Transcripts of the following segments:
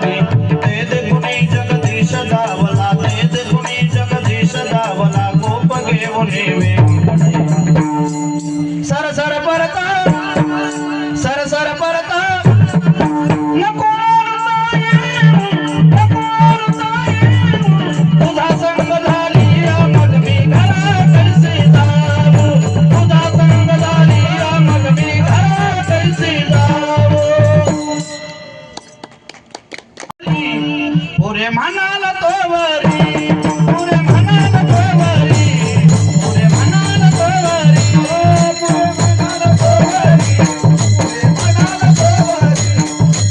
ते देखुनी जगदीश धावला, ते देखुनी जगदीश धावला, गोप घेऊन सर सर परता, सर सर परता, नको तुझा संग झाली मग मी घरा कैसे जाऊ, तुझा संग झाली मग मी घरा कैसे जाऊ. पुरे म्हणाल तोवरी, पुरे म्हणाल तोवरी, पुरे म्हणाल तोवरी, पुरे म्हणाल तोवरी, पुरे म्हणाल तोवरी,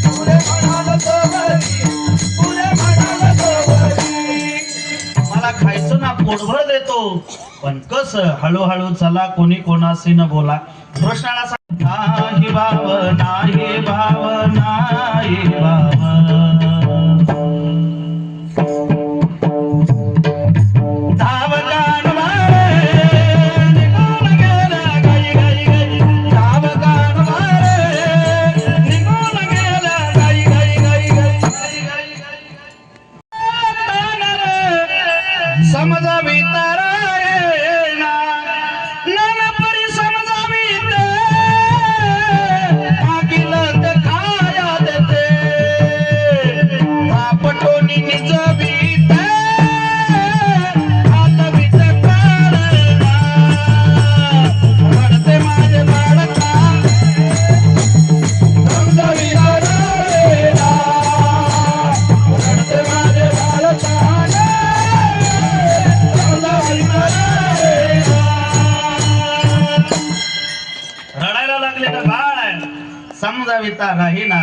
पुरे म्हणाल तोवरी, पुरे म्हणाल तोवरी. मला खायचं ना पोटभर देतो, पण कस हळूहळू चला, कोणी कोणाशी न बोला. कृष्णाला नाही भाव, नाही भाव, नाही भाव. समजावी तारायणा ननपरी समजावी ते मागील ते खाया देते आपटोनी निजवी ते हातवीत काढणा रडते माझे बाळका समजावी तारायणा रडते माझे बाळका रडायला लागले तर बाळ समजाविता राहीना